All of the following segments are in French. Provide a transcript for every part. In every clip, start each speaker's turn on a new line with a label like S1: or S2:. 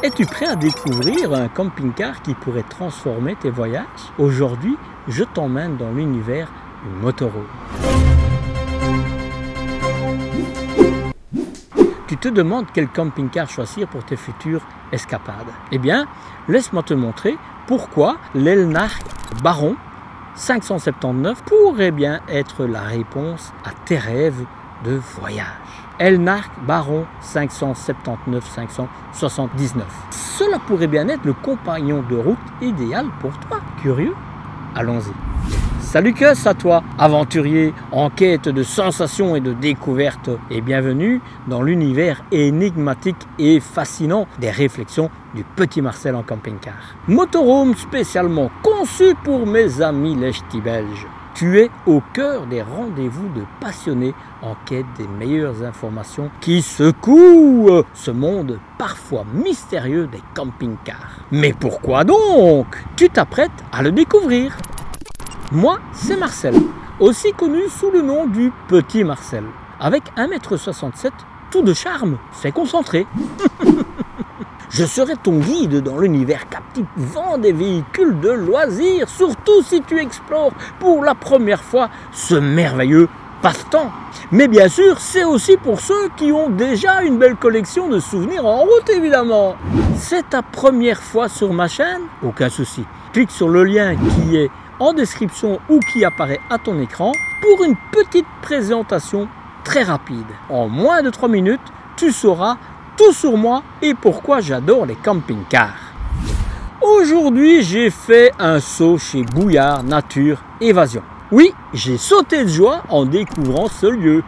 S1: Es-tu prêt à découvrir un camping-car qui pourrait transformer tes voyages? Aujourd'hui, je t'emmène dans l'univers du motorhome. Tu te demandes quel camping-car choisir pour tes futures escapades? Eh bien, laisse-moi te montrer pourquoi l'Elnark Baron 579 pourrait bien être la réponse à tes rêves de voyage. Elnark Baron 579-579. Cela pourrait bien être le compagnon de route idéal pour toi. Curieux? Allons-y. Salut Cus à toi, aventurier en quête de sensations et de découvertes, et bienvenue dans l'univers énigmatique et fascinant des réflexions du petit Marcel en camping-car. Motorhome spécialement conçu pour mes amis les ch'tis belges. Tu es au cœur des rendez-vous de passionnés en quête des meilleures informations qui secouent ce monde parfois mystérieux des camping-cars. Mais pourquoi donc? Tu t'apprêtes à le découvrir. Moi, c'est Marcel, aussi connu sous le nom du Petit Marcel. Avec 1,67 m, tout de charme, c'est concentré. Je serai ton guide dans l'univers captivant des véhicules de loisirs, surtout si tu explores pour la première fois ce merveilleux passe-temps. Mais bien sûr, c'est aussi pour ceux qui ont déjà une belle collection de souvenirs en route, évidemment. C'est ta première fois sur ma chaîne? Aucun souci. Clique sur le lien qui est en description ou qui apparaît à ton écran pour une petite présentation très rapide. En moins de 3 minutes, tu sauras tout sur moi et pourquoi j'adore les camping-cars. Aujourd'hui, j'ai fait un saut chez Bouillard Nature Évasion. Oui, j'ai sauté de joie en découvrant ce lieu.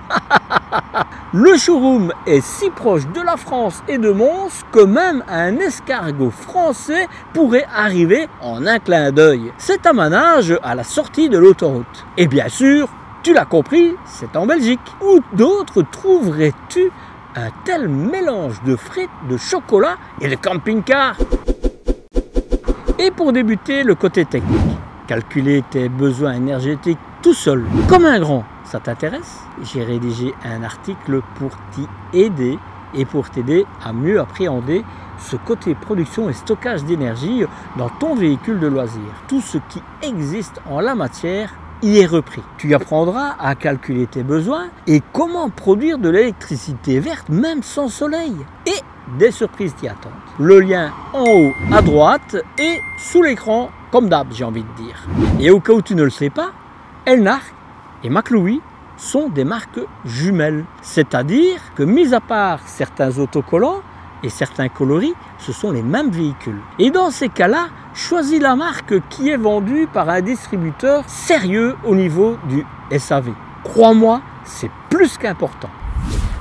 S1: Le showroom est si proche de la France et de Mons que même un escargot français pourrait arriver en un clin d'œil. C'est à Manage, à la sortie de l'autoroute. Et bien sûr, tu l'as compris, c'est en Belgique. Où d'autres trouverais-tu un tel mélange de frites, de chocolat et de camping-car? Et pour débuter, le côté technique. Calculer tes besoins énergétiques tout seul, comme un grand. Ça t'intéresse? J'ai rédigé un article pour t'y aider et pour t'aider à mieux appréhender ce côté production et stockage d'énergie dans ton véhicule de loisir. Tout ce qui existe en la matière y est repris. Tu apprendras à calculer tes besoins et comment produire de l'électricité verte même sans soleil. Et des surprises t'y attendent. Le lien en haut à droite et sous l'écran, comme d'hab, j'ai envie de dire. Et au cas où tu ne le sais pas, Elnark et McLouis sont des marques jumelles. C'est-à-dire que, mis à part certains autocollants et certains coloris, ce sont les mêmes véhicules. Et dans ces cas-là, choisis la marque qui est vendue par un distributeur sérieux au niveau du SAV. Crois-moi, c'est plus qu'important.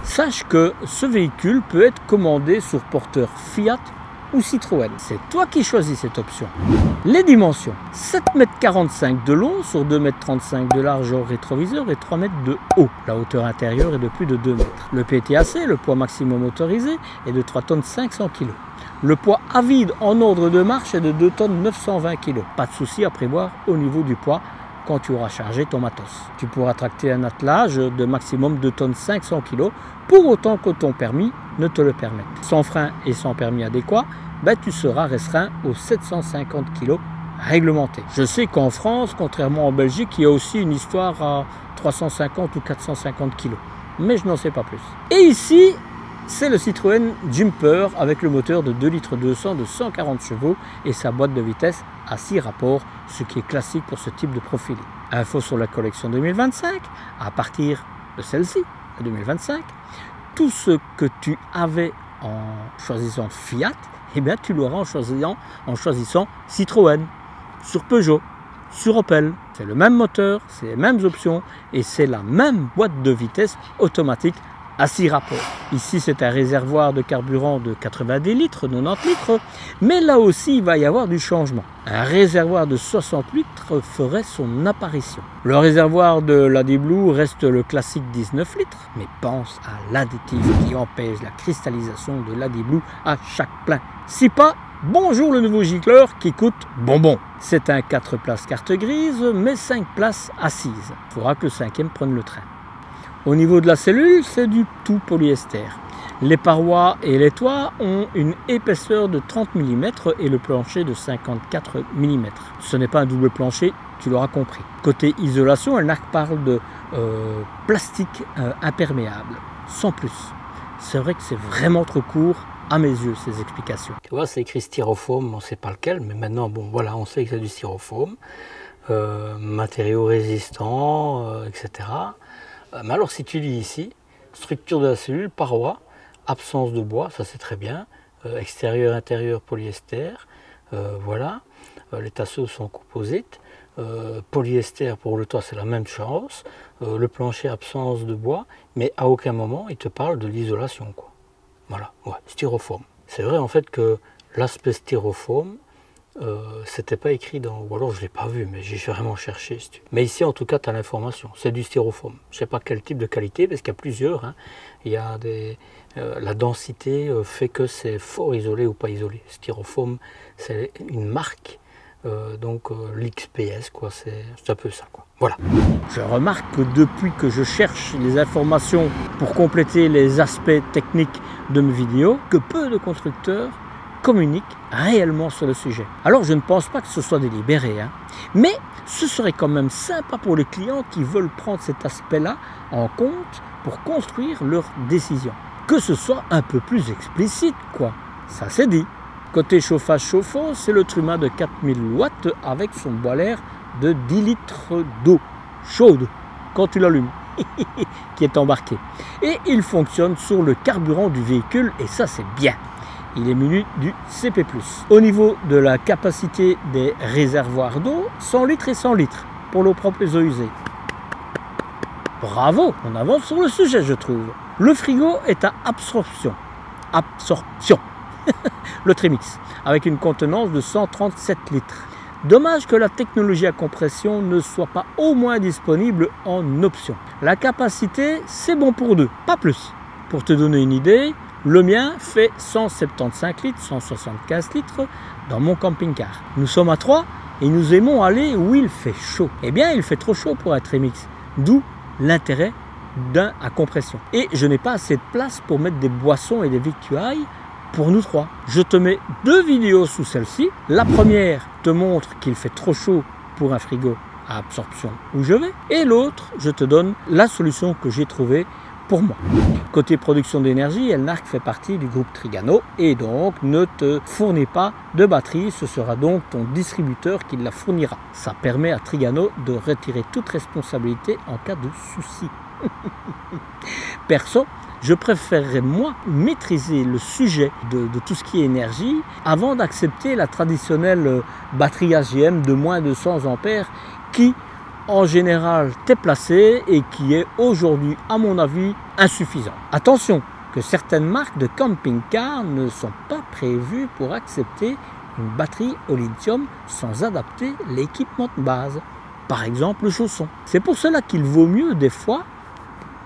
S1: Sache que ce véhicule peut être commandé sur porteur Fiat ou Citroën. C'est toi qui choisis cette option. Les dimensions: 7,45 m de long sur 2,35 m de large hors rétroviseur et 3 m de haut. La hauteur intérieure est de plus de 2 m. Le PTAC, le poids maximum autorisé, est de 3 tonnes 500 kg. Le poids à vide en ordre de marche est de 2 tonnes 920 kg. Pas de souci à prévoir au niveau du poids quand tu auras chargé ton matos. Tu pourras tracter un attelage de maximum 2 tonnes 500 kg pour autant que ton permis ne te le permette. Sans frein et sans permis adéquat, tu seras restreint aux 750 kg réglementés. Je sais qu'en France, contrairement en Belgique, il y a aussi une histoire à 350 ou 450 kg. Mais je n'en sais pas plus. Et ici, c'est le Citroën Jumper avec le moteur de 2,2 litres de 140 chevaux et sa boîte de vitesse à 6 rapports, ce qui est classique pour ce type de profil. Info sur la collection 2025, à partir de celle-ci, 2025, tout ce que tu avais en choisissant Fiat, eh bien tu l'auras en choisissant Citroën, sur Peugeot, sur Opel. C'est le même moteur, c'est les mêmes options et c'est la même boîte de vitesse automatique à 6 rapports. Ici, c'est un réservoir de carburant de 90 litres, 90 litres, mais là aussi, il va y avoir du changement. Un réservoir de 60 litres ferait son apparition. Le réservoir de l'AdBlue reste le classique 19 litres, mais pense à l'additif qui empêche la cristallisation de l'AdBlue à chaque plein. Si pas, bonjour le nouveau gicleur qui coûte bonbon. C'est un 4 places carte grise, mais 5 places assises. Il faudra que le 5e prenne le train. Au niveau de la cellule, c'est du tout polyester. Les parois et les toits ont une épaisseur de 30 mm et le plancher de 54 mm. Ce n'est pas un double plancher, tu l'auras compris. Côté isolation, Elnarc parle de plastique imperméable, sans plus. C'est vrai que c'est vraiment trop court à mes yeux, ces explications. Tu vois, c'est écrit styrofoam, on ne sait pas lequel, mais maintenant, bon, voilà, on sait que c'est du styrofoam, matériaux résistants, etc. Mais alors, si tu lis ici, structure de la cellule, paroi, absence de bois, ça c'est très bien, extérieur, intérieur, polyester, voilà, les tasseaux sont composites, polyester pour le toit c'est la même chose, le plancher absence de bois, mais à aucun moment il te parle de l'isolation, quoi. Voilà, ouais, styrofoam. C'est vrai en fait que l'aspect styrofoam, c'était pas écrit dans, ou alors je l'ai pas vu, mais j'ai vraiment cherché. Mais ici en tout cas tu as l'information, c'est du styrofoam. Je sais pas quel type de qualité, parce qu'il y a plusieurs, hein. Il y a des, la densité fait que c'est fort isolé ou pas isolé. Styrofoam c'est une marque. Donc l'XPS, quoi, c'est un peu ça, quoi. Voilà. Je remarque que depuis que je cherche les informations pour compléter les aspects techniques de mes vidéos, que peu de constructeurs communiquent réellement sur le sujet. Alors je ne pense pas que ce soit délibéré, hein, mais ce serait quand même sympa pour les clients qui veulent prendre cet aspect-là en compte pour construire leur décision. Que ce soit un peu plus explicite, quoi. Ça c'est dit. Côté chauffage chauffe-eau, c'est le Truma de 4000 watts avec son boiler de 10 litres d'eau chaude quand tu l'allumes, qui est embarqué. Et il fonctionne sur le carburant du véhicule et ça c'est bien. Il est muni du CP+. Au niveau de la capacité des réservoirs d'eau, 100 litres et 100 litres pour l'eau propre et les eaux usées. Bravo, on avance sur le sujet je trouve. Le frigo est à absorption. Le Trimix, avec une contenance de 137 litres. Dommage que la technologie à compression ne soit pas au moins disponible en option. La capacité, c'est bon pour deux, pas plus. Pour te donner une idée, le mien fait 175 litres, 175 litres dans mon camping-car. Nous sommes à 3 et nous aimons aller où il fait chaud. Eh bien, il fait trop chaud pour un Trimix, d'où l'intérêt d'un à compression. Et je n'ai pas assez de place pour mettre des boissons et des victuailles pour nous trois. Je te mets 2 vidéos sous celle-ci. La première te montre qu'il fait trop chaud pour un frigo à absorption où je vais. Et l'autre, je te donne la solution que j'ai trouvée pour moi. Côté production d'énergie, Elnarc fait partie du groupe Trigano et donc ne te fournit pas de batterie. Ce sera donc ton distributeur qui la fournira. Ça permet à Trigano de retirer toute responsabilité en cas de souci. Perso, je préférerais moi maîtriser le sujet de tout ce qui est énergie avant d'accepter la traditionnelle batterie AGM de moins de 100 ampères qui en général t'est placée et qui est aujourd'hui à mon avis insuffisant. Attention que certaines marques de camping-car ne sont pas prévues pour accepter une batterie au lithium sans adapter l'équipement de base, par exemple le chausson. C'est pour cela qu'il vaut mieux des fois,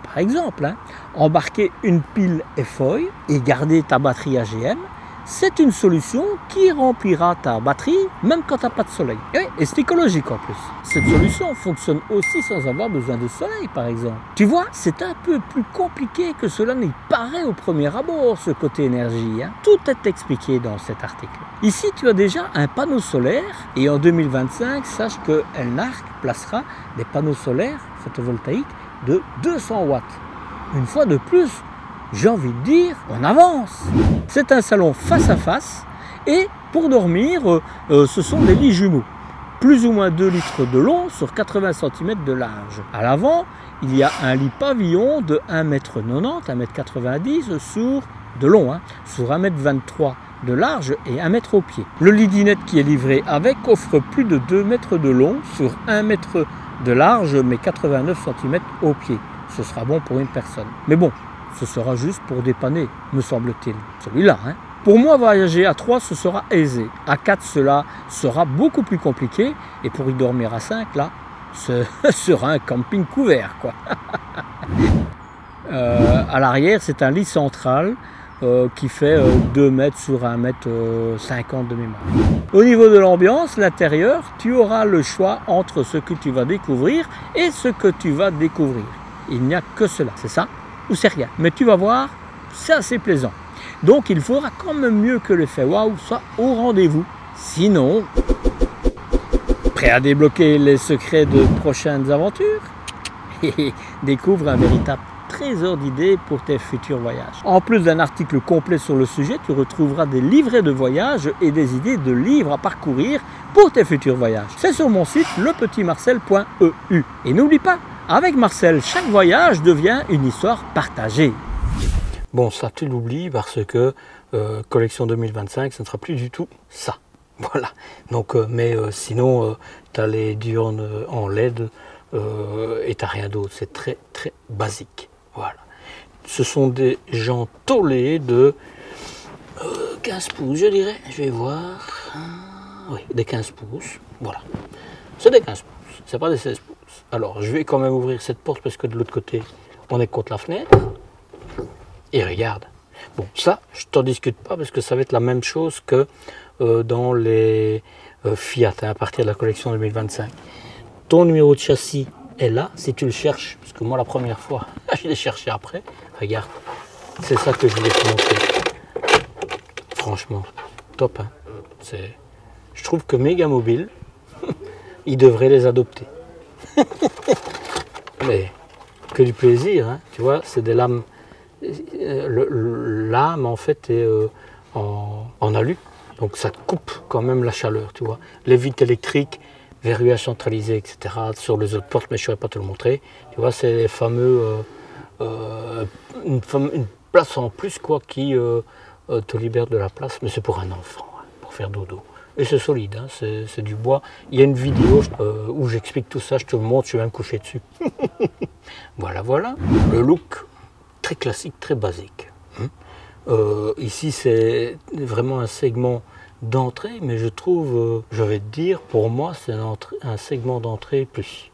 S1: par exemple, embarquer une pile FOI et garder ta batterie AGM, c'est une solution qui remplira ta batterie même quand tu n'as pas de soleil. Et c'est écologique en plus. Cette solution fonctionne aussi sans avoir besoin de soleil par exemple. Tu vois, c'est un peu plus compliqué que cela n'y paraît au premier abord, ce côté énergie. Tout est expliqué dans cet article. Ici, tu as déjà un panneau solaire et en 2025, sache que Elnarc placera des panneaux solaires photovoltaïques de 200 watts. Une fois de plus, j'ai envie de dire, on avance. C'est un salon face à face et pour dormir, ce sont des lits jumeaux. Plus ou moins 2 litres de long sur 80 cm de large. À l'avant, il y a un lit pavillon de 1,90 m, 1,90 m sur de long, sur 1,23 m de large et 1 mètre au pied. Le lit dinette qui est livré avec offre plus de 2 mètres de long sur 1 mètre de large mais 89 cm au pied. Ce sera bon pour une personne. Mais bon, ce sera juste pour dépanner, me semble-t-il. Celui-là, Pour moi, voyager à 3, ce sera aisé. À 4, cela sera beaucoup plus compliqué. Et pour y dormir à 5, là, ce sera un camping couvert, quoi. À l'arrière, c'est un lit central qui fait 2 mètres sur 1 mètre 50 de mémoire. Au niveau de l'ambiance, l'intérieur, tu auras le choix entre ce que tu vas découvrir et ce que tu vas découvrir. Il n'y a que cela, c'est ça ou c'est rien. Mais tu vas voir, c'est assez plaisant. Donc il faudra quand même mieux que l'effet waouh soit au rendez-vous. Sinon, prêt à débloquer les secrets de prochaines aventures? Découvre un véritable trésor d'idées pour tes futurs voyages. En plus d'un article complet sur le sujet, tu retrouveras des livrets de voyage et des idées de livres à parcourir pour tes futurs voyages. C'est sur mon site lepetitmarcel.eu. Et n'oublie pas, avec Marcel, chaque voyage devient une histoire partagée. Bon, ça tu l'oublies parce que collection 2025, ce ne sera plus du tout ça. Voilà. Donc, sinon, tu as les diurnes en LED et tu n'as rien d'autre. C'est très très basique. Voilà. Ce sont des gens tolés de 15 pouces, je dirais. Je vais voir. Oui, des 15 pouces. Voilà. C'est des 15 pouces. C'est pas des 16 pouces. Alors, je vais quand même ouvrir cette porte parce que de l'autre côté, on est contre la fenêtre. Et regarde. Bon, ça, je t'en discute pas parce que ça va être la même chose que dans les Fiat à partir de la collection 2025. Ton numéro de châssis est là si tu le cherches. Parce que moi, la première fois, je l'ai cherché après. Regarde. C'est ça que je voulais te montrer. Franchement, top. Hein, je trouve que Megamobile, ils devraient les adopter. Mais que du plaisir, hein, tu vois, c'est des lames. Lame en fait est en alu, donc ça coupe quand même la chaleur, tu vois. Les vitres électriques, verrouillage centralisé, etc. sur les autres portes, mais je ne saurais pas te le montrer. Tu vois, c'est les fameux une place en plus quoi qui te libère de la place, mais c'est pour un enfant, hein, pour faire dodo. Et c'est solide, hein, c'est du bois. Il y a une vidéo où j'explique tout ça, je te le montre, je vais même coucher dessus. Voilà, voilà. Le look très classique, très basique. Ici, c'est vraiment un segment d'entrée, mais je trouve, je vais te dire, pour moi, c'est un segment d'entrée plus.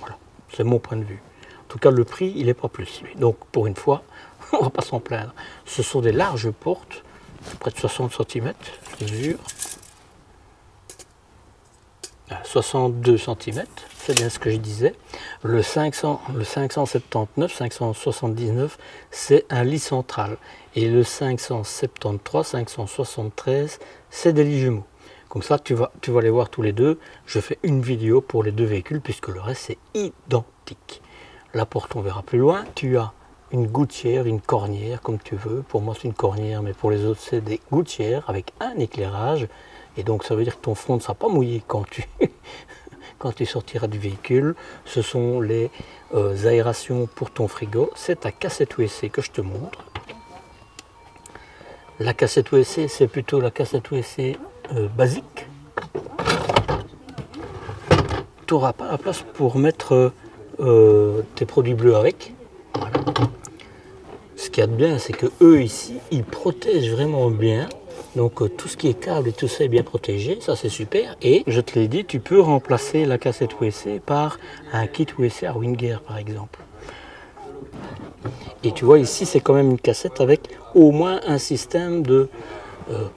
S1: Voilà, c'est mon point de vue. En tout cas, le prix, il n'est pas plus. Donc, pour une fois, on ne va pas s'en plaindre. Ce sont des larges portes, près de 60 cm, je mesure. 62 cm, c'est bien ce que je disais. Le 579, 579, c'est un lit central. Et le 573, 573, c'est des lits jumeaux. Comme ça, tu vas les voir tous les deux. Je fais une vidéo pour les deux véhicules, puisque le reste, c'est identique. La porte, on verra plus loin. Tu as une gouttière, une cornière, comme tu veux. Pour moi, c'est une cornière, mais pour les autres, c'est des gouttières avec un éclairage. Et donc ça veut dire que ton front ne sera pas mouillé quand tu sortiras du véhicule. Ce sont les aérations pour ton frigo. C'est ta cassette USB que je te montre. La cassette USB, c'est plutôt la cassette USB basique. Tu n'auras pas la place pour mettre tes produits bleus avec. Voilà. Ce qu'il y a de bien, c'est que eux ici, ils protègent vraiment bien. Donc tout ce qui est câble et tout ça est bien protégé, ça c'est super. Et je te l'ai dit, tu peux remplacer la cassette USB par un kit USB à Winger par exemple. Et tu vois ici c'est quand même une cassette avec au moins un système de,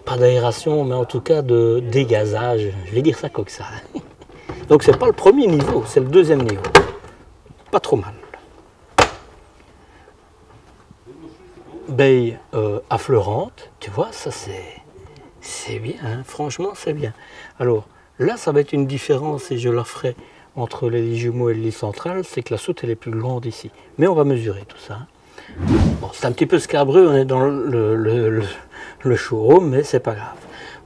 S1: pas d'aération, mais en tout cas de dégazage. Je vais dire ça comme ça. Donc c'est pas le premier niveau, c'est le deuxième niveau. Pas trop mal. Baie affleurante, tu vois, ça c'est bien, hein, franchement c'est bien. Alors là ça va être une différence et je la ferai entre les lits jumeaux et le lit central, c'est que la soute elle est plus grande ici. Mais on va mesurer tout ça. Hein. Bon, c'est un petit peu scabreux, on est dans le showroom, mais c'est pas grave.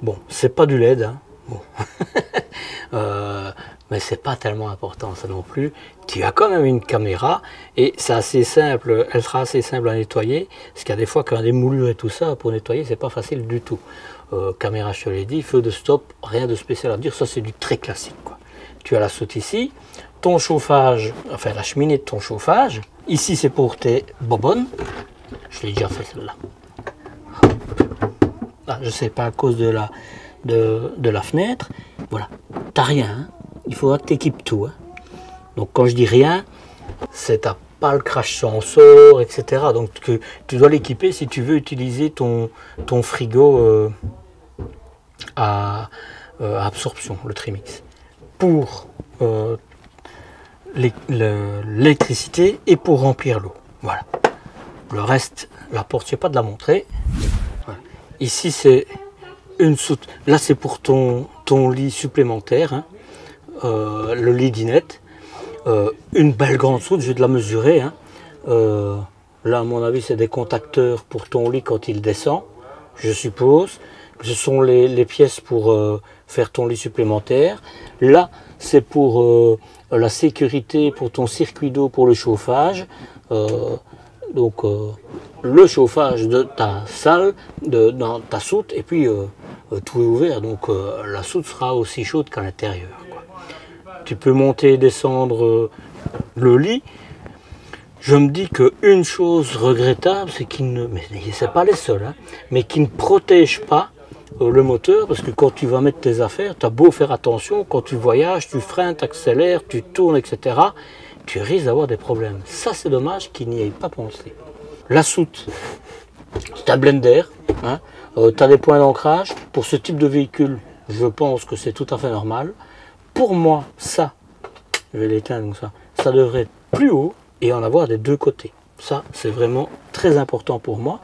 S1: Bon, c'est pas du LED, hein. Bon. Mais c'est pas tellement important ça non plus. Tu as quand même une caméra et c'est assez simple, elle sera assez simple à nettoyer, parce qu'il y a des fois quand il y a des moulures et tout ça, pour nettoyer c'est pas facile du tout. Caméra, je te l'ai dit, feu de stop, rien de spécial à dire, ça c'est du très classique quoi. Tu as la soute ici, ton chauffage, enfin la cheminée de ton chauffage, ici c'est pour tes bonbonnes, je l'ai déjà fait celle-là. Ah, je sais pas à cause de la fenêtre, voilà, t'as rien, hein. Il faudra que tu équipes tout. Hein. Donc quand je dis rien, c'est t'as pas le crash sensor, etc. Donc tu dois l'équiper si tu veux utiliser ton frigo à absorption, le Trimix, pour l'électricité et pour remplir l'eau. Voilà. Le reste, la porte, je ne sais pas de la montrer. Voilà. Ici, c'est une soute. Là, c'est pour ton lit supplémentaire, hein. Le lit dinette. Une belle grande soute, je vais te la mesurer, hein. Là, à mon avis, c'est des contacteurs pour ton lit quand il descend, je suppose. Ce sont les pièces pour faire ton lit supplémentaire. Là, c'est pour la sécurité, pour ton circuit d'eau, pour le chauffage. Donc, le chauffage de ta salle, dans ta soute, et puis tout est ouvert. Donc, la soute sera aussi chaude qu'à l'intérieur, quoi. Tu peux monter et descendre le lit. Je me dis qu'une chose regrettable, c'est qu'il ne, mais c'est pas les seuls, hein, mais qui ne protège pas le moteur, parce que quand tu vas mettre tes affaires, tu as beau faire attention, quand tu voyages, tu freines, tu accélères, tu tournes, etc., tu risques d'avoir des problèmes. Ça, c'est dommage qu'il n'y ait pas pensé. La soute, c'est un blender, hein, tu as des points d'ancrage. Pour ce type de véhicule, je pense que c'est tout à fait normal. Pour moi, ça, je vais l'éteindre comme ça devrait être plus haut et en avoir des deux côtés. Ça, c'est vraiment très important pour moi.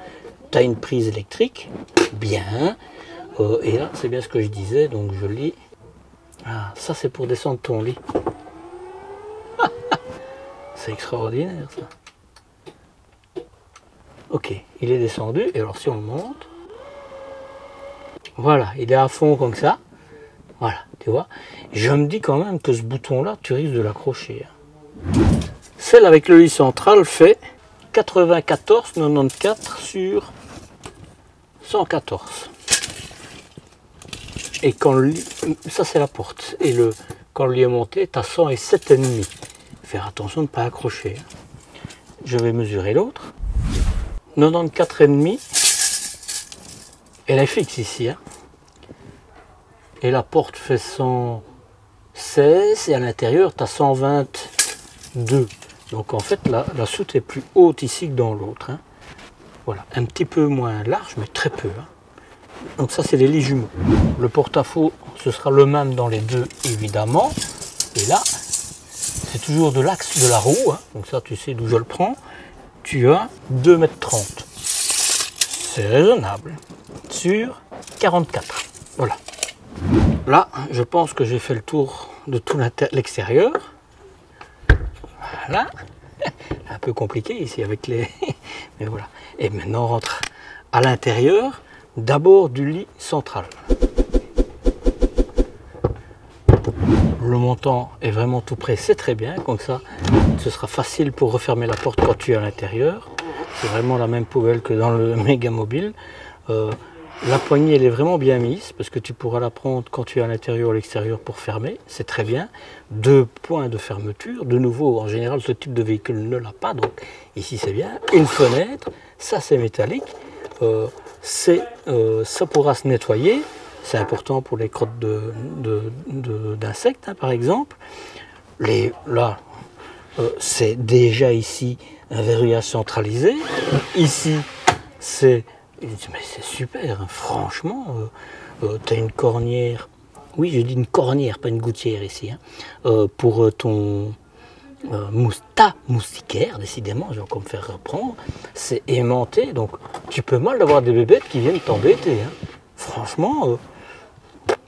S1: Tu as une prise électrique, bien. Et là, c'est bien ce que je disais, donc je lis. Ah, ça, c'est pour descendre ton lit. C'est extraordinaire, ça. Ok, il est descendu. Et alors, si on monte, voilà, il est à fond comme ça. Voilà, tu vois. Je me dis quand même que ce bouton-là, tu risques de l'accrocher. Celle avec le lit central fait 94,94 sur 114. Et quand le lit, ça c'est la porte. Et quand le lit est monté, tu as 107,5. Faire attention de ne pas accrocher. Je vais mesurer l'autre. 94,5. Elle est fixe ici, hein. Et la porte fait 116 et à l'intérieur tu as 122. Donc en fait la soute est plus haute ici que dans l'autre, hein. Voilà, un petit peu moins large mais très peu, hein. Donc ça c'est les lits jumeaux. Le porte-à-faux ce sera le même dans les deux évidemment. Et là c'est toujours de l'axe de la roue, hein. Donc ça tu sais d'où je le prends. Tu as 2,30 m. C'est raisonnable. Sur 44. Voilà. Là, je pense que j'ai fait le tour de tout l'extérieur. Voilà. Un peu compliqué ici avec les... Mais voilà. Et maintenant, on rentre à l'intérieur, d'abord du lit central. Le montant est vraiment tout près, c'est très bien. Comme ça, ce sera facile pour refermer la porte quand tu es à l'intérieur. C'est vraiment la même poubelle que dans le Mégamobile. La poignée, elle est vraiment bien mise parce que tu pourras la prendre quand tu es à l'intérieur ou à l'extérieur pour fermer. C'est très bien. 2 points de fermeture. De nouveau, en général, ce type de véhicule ne l'a pas. Donc ici, c'est bien. Une fenêtre. Ça, c'est métallique. Ça pourra se nettoyer. C'est important pour les crottes d'insectes, hein, par exemple. Là, c'est déjà ici un verrouillage centralisé. Ici, c'est... Mais c'est super, hein. Franchement, tu as une cornière, oui je dis une cornière, pas une gouttière ici, hein, pour ton ta moustiquaire, décidément, je vais encore me faire reprendre, c'est aimanté, donc tu peux mal avoir des bébêtes qui viennent t'embêter, hein. Franchement,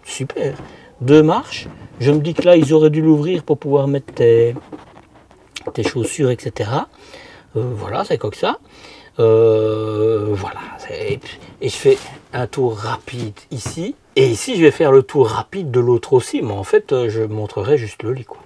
S1: super. 2 marches, je me dis que là ils auraient dû l'ouvrir pour pouvoir mettre tes chaussures, etc. Voilà, c'est comme ça. Voilà, et je fais un tour rapide ici, et ici je vais faire le tour rapide de l'autre aussi, mais en fait je montrerai juste le lit, quoi.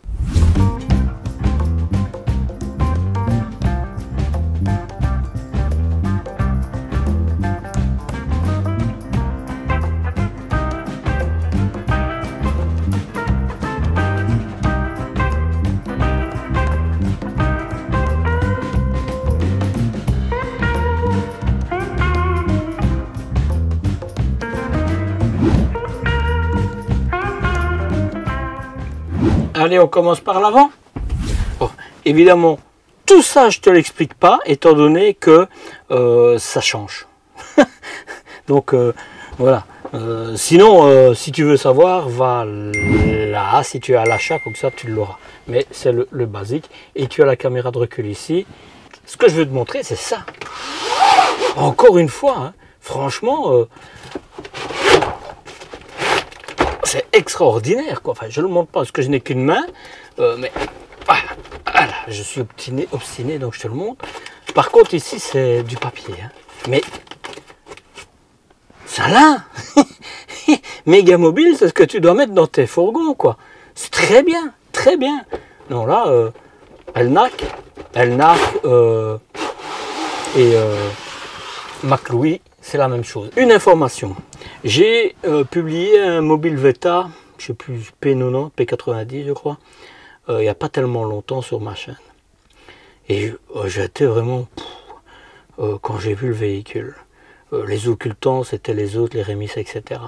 S1: Allez, on commence par l'avant. Bon, évidemment, tout ça, je ne te l'explique pas, étant donné que ça change. Donc, voilà. Sinon, si tu veux savoir, va là, si tu es à l'achat, comme ça, tu l'auras. Mais c'est le basique. Et tu as la caméra de recul ici. ce que je veux te montrer, c'est ça. Encore une fois, hein, franchement, c'est extraordinaire, quoi. Enfin, je ne le montre pas parce que je n'ai qu'une main, mais voilà, je suis obstiné, donc je te le montre. Par contre, ici, c'est du papier. Hein. Mais ça là, méga mobile, c'est ce que tu dois mettre dans tes fourgons, quoi. C'est très bien, très bien. Non, là, Elnac et McLouis, c'est la même chose. Une information, j'ai publié un mobile Veta, je sais plus, P90, P90 je crois, il n'y a pas tellement longtemps sur ma chaîne. Et j'étais vraiment, quand j'ai vu le véhicule, les occultants c'était les autres, les Rémis, etc.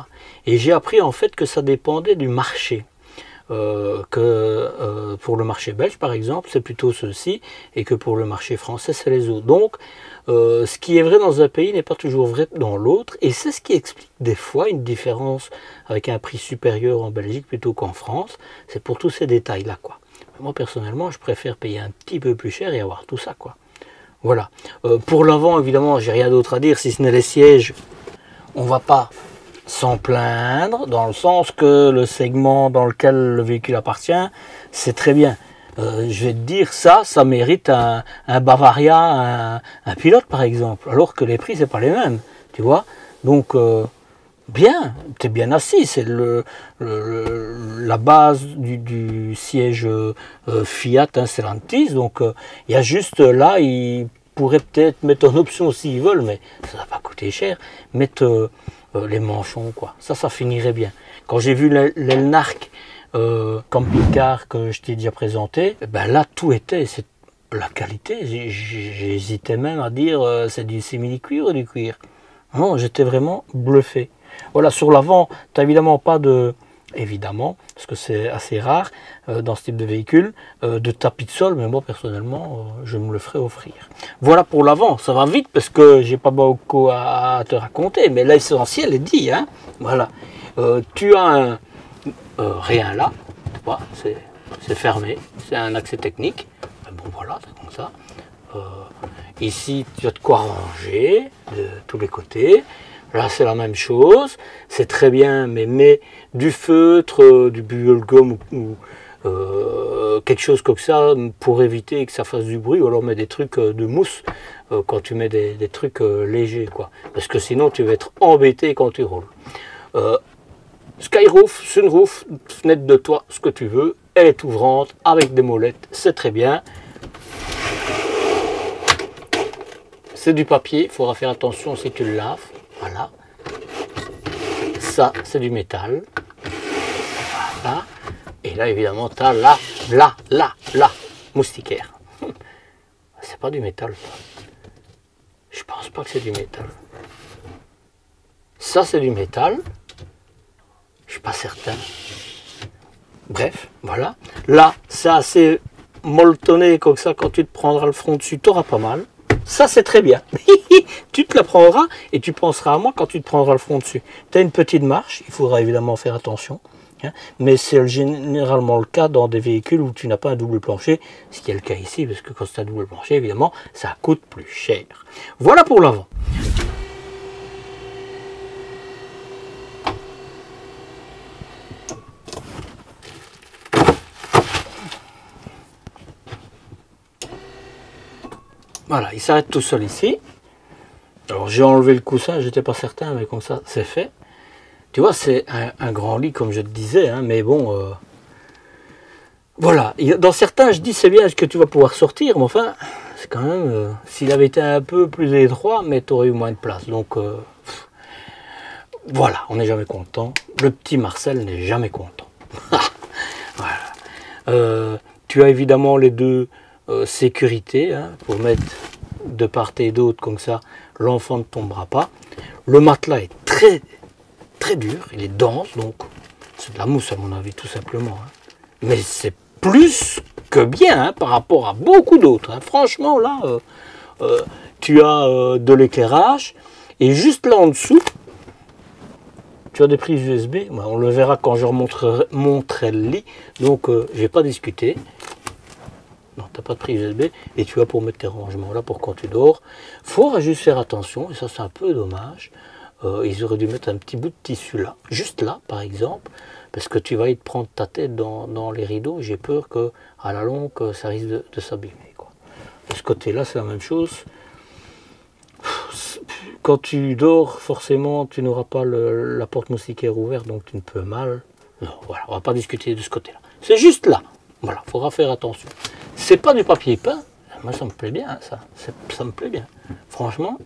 S1: Et j'ai appris en fait que ça dépendait du marché. Pour le marché belge par exemple c'est plutôt ceux-ci et que pour le marché français c'est les autres. Donc ce qui est vrai dans un pays n'est pas toujours vrai dans l'autre et c'est ce qui explique des fois une différence avec un prix supérieur en Belgique plutôt qu'en France. C'est pour tous ces détails là quoi. Moi personnellement je préfère payer un petit peu plus cher et avoir tout ça quoi. Voilà. Pour l'avant évidemment j'ai rien d'autre à dire si ce n'est les sièges. On va pas s'en plaindre, dans le sens que le segment dans lequel le véhicule appartient, c'est très bien. Je vais te dire, ça mérite un Bavaria, un pilote par exemple, alors que les prix, c'est pas les mêmes, tu vois. Donc, bien, tu es bien assis, c'est la base du siège Fiat, hein, Stellantis, donc il y a juste là, ils pourraient peut-être mettre en option s'ils veulent, mais ça va pas coûter cher, mettre les manchons, quoi. Ça finirait bien. Quand j'ai vu l'Elnarc camping-car que je t'ai déjà présenté, ben là, tout était, c'est la qualité. J'hésitais même à dire c'est du simili-cuir ou du cuir. Non, j'étais vraiment bluffé. Voilà, sur l'avant, tu n'as évidemment pas de... Évidemment, parce que c'est assez rare dans ce type de véhicule, de tapis de sol, mais moi personnellement, je me le ferai offrir. Voilà pour l'avant, ça va vite parce que j'ai pas beaucoup à te raconter, mais l'essentiel est dit. Hein. Voilà, tu as rien là, c'est fermé, c'est un accès technique. Bon voilà, c'est comme ça. Ici, tu as de quoi ranger de tous les côtés. Là, c'est la même chose. C'est très bien, mais mets du feutre, du bulle gomme ou quelque chose comme ça pour éviter que ça fasse du bruit. Ou alors mets des trucs de mousse quand tu mets des trucs légers, quoi. Parce que sinon, tu vas être embêté quand tu roules. Skyroof, sunroof, fenêtre de toit, ce que tu veux. Elle est ouvrante avec des molettes. C'est très bien. C'est du papier. Il faudra faire attention si tu le laves. Voilà, ça c'est du métal, voilà. Et là évidemment tu as la moustiquaire. C'est pas du métal, je pense pas que c'est du métal. Ça c'est du métal, je suis pas certain. Bref, voilà. Là c'est assez molletonné comme ça, quand tu te prendras le front dessus, tu auras pas mal. Ça, c'est très bien. Tu te la prendras et tu penseras à moi quand tu te prendras le front dessus. Tu as une petite marche, il faudra évidemment faire attention. Hein, mais c'est généralement le cas dans des véhicules où tu n'as pas un double plancher, ce qui est le cas ici, parce que quand c'est un double plancher, évidemment, ça coûte plus cher. Voilà pour l'avant. Voilà, il s'arrête tout seul ici. Alors j'ai enlevé le coussin, j'étais pas certain, mais comme ça c'est fait. Tu vois, c'est un grand lit comme je te disais, hein, mais bon, voilà. Dans certains, je dis c'est bien, est-ce que tu vas pouvoir sortir, mais enfin, c'est quand même, s'il avait été un peu plus étroit, mais tu aurais eu moins de place. Donc voilà, on n'est jamais content. Le petit Marcel n'est jamais content. Voilà. Tu as évidemment les deux sécurités, hein, pour mettre de part et d'autre, comme ça l'enfant ne tombera pas. Le matelas est très très dur, il est dense, donc c'est de la mousse à mon avis tout simplement. Hein. Mais c'est plus que bien, hein, par rapport à beaucoup d'autres. Hein. Franchement là, tu as de l'éclairage et juste là en dessous, tu as des prises USB. On le verra quand je remonterai le lit, donc je n'ai pas discuté. tu n'as pas de prise USB et tu as pour mettre tes rangements là pour quand tu dors. Il faudra juste faire attention, et ça c'est un peu dommage. Ils auraient dû mettre un petit bout de tissu là, juste là par exemple, parce que tu vas y te prendre ta tête dans les rideaux. J'ai peur que à la longue ça risque de s'abîmer, quoi. De ce côté là c'est la même chose. Quand tu dors, forcément tu n'auras pas la porte moustiquaire ouverte, donc tu ne peux mal. Non, voilà, on va pas discuter de ce côté là. C'est juste là. Voilà, il faudra faire attention. C'est pas du papier peint. Moi ça me plaît bien, ça me plaît bien. Franchement.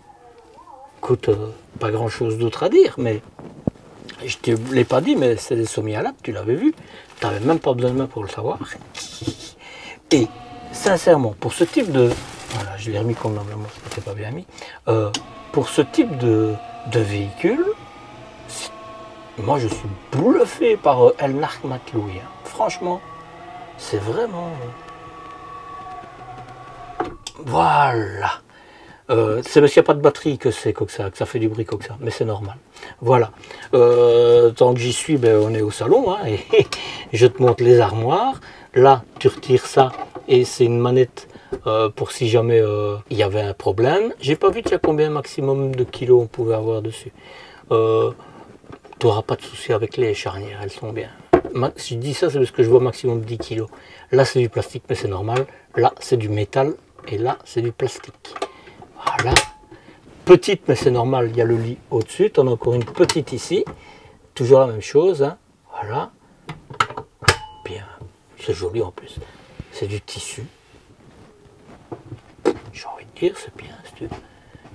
S1: Écoute, pas grand chose d'autre à dire, mais je ne te l'ai pas dit, mais c'est des sommialates, tu l'avais vu, tu n'avais même pas besoin de main pour le savoir. Et sincèrement, pour ce type de... Voilà, je l'ai remis convenablement, ce n'était pas bien mis. Pour ce type de véhicule, moi je suis bluffé par Elnark Matloui. Hein. Franchement, c'est vraiment... Voilà. C'est parce qu'il n'y a pas de batterie que c'est comme ça, que ça fait du bruit comme ça, mais c'est normal. Voilà. Tant que j'y suis, ben, on est au salon, hein, et je te montre les armoires. Là, tu retires ça, et c'est une manette pour si jamais il y avait un problème. J'ai pas vu qu'il y a combien maximum de kilos on pouvait avoir dessus. Tu n'auras pas de souci avec les charnières, elles sont bien. Si je dis ça, c'est parce que je vois maximum 10 kilos. Là, c'est du plastique, mais c'est normal. Là, c'est du métal, et là, c'est du plastique. Voilà, petite mais c'est normal, il y a le lit au-dessus, tu en as encore une petite ici, toujours la même chose, hein. Voilà, bien, c'est joli en plus, c'est du tissu, j'ai envie de dire, c'est bien,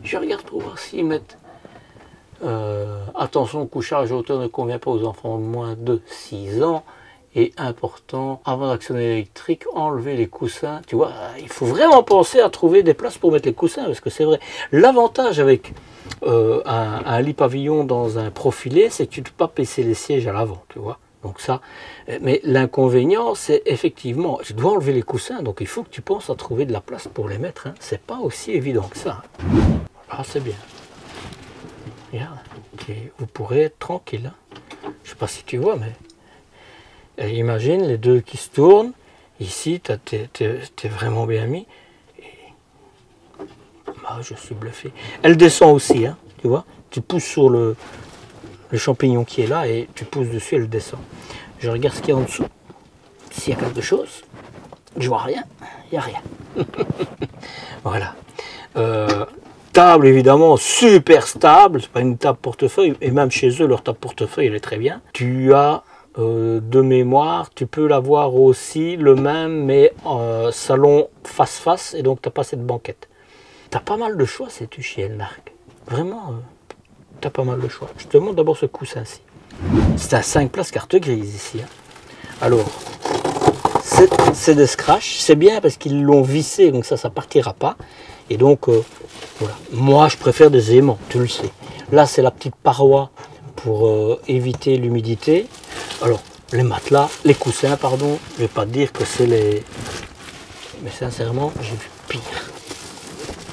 S1: je regarde pour voir s'ils mettent, attention, couchage à hauteur ne convient pas aux enfants de moins de 6 ans, et important, avant d'actionner l'électrique, enlever les coussins. Tu vois, il faut vraiment penser à trouver des places pour mettre les coussins, parce que c'est vrai. L'avantage avec un lit pavillon dans un profilé, c'est que tu ne peux pas baisser les sièges à l'avant, tu vois. Donc ça, mais l'inconvénient, c'est effectivement, tu dois enlever les coussins, donc il faut que tu penses à trouver de la place pour les mettre. Hein. C'est pas aussi évident que ça. Ah, c'est bien. Regarde, okay. Vous pourrez être tranquille. Hein. Je sais pas si tu vois, mais... Et imagine les deux qui se tournent. Ici, t'es vraiment bien mis. Et... Ah, je suis bluffé. Elle descend aussi, hein, tu vois. Tu pousses sur le champignon qui est là et tu pousses dessus, elle descend. Je regarde ce qu'il y a en dessous. S'il y a quelque chose, je vois rien. Il n'y a rien. Voilà. Table, évidemment, super stable. C'est pas une table portefeuille. Et même chez eux, leur table portefeuille, elle est très bien. Tu as... de mémoire, tu peux l'avoir aussi le même, mais salon face-face, et donc tu n'as pas cette banquette. Tu as pas mal de choix, sais-tu, chez Elnark. Vraiment, tu as pas mal de choix. Je te montre d'abord ce coussin-ci. C'est à 5 places carte grise ici. Hein. Alors, c'est des scratch, c'est bien parce qu'ils l'ont vissé, donc ça partira pas. Et donc, voilà. Moi, je préfère des aimants, tu le sais. Là, c'est la petite paroi pour éviter l'humidité. Alors, les matelas, les coussins, pardon, je vais pas te dire que c'est les... Mais sincèrement, j'ai vu pire.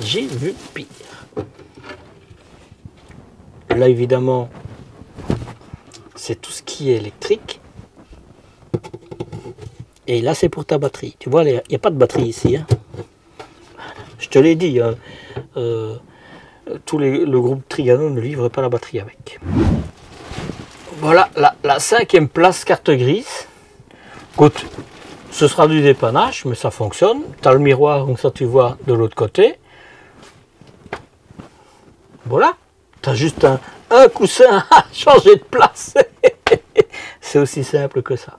S1: J'ai vu pire. Là, évidemment, c'est tout ce qui est électrique. Et là, c'est pour ta batterie. Tu vois, il n'y a pas de batterie ici. Hein. Je te l'ai dit, hein, le groupe Trigano ne livre pas la batterie avec. Voilà la 5e place carte grise. Écoute, ce sera du dépannage, mais ça fonctionne. Tu as le miroir, donc ça tu vois de l'autre côté. Voilà. Tu as juste un coussin à changer de place. C'est aussi simple que ça.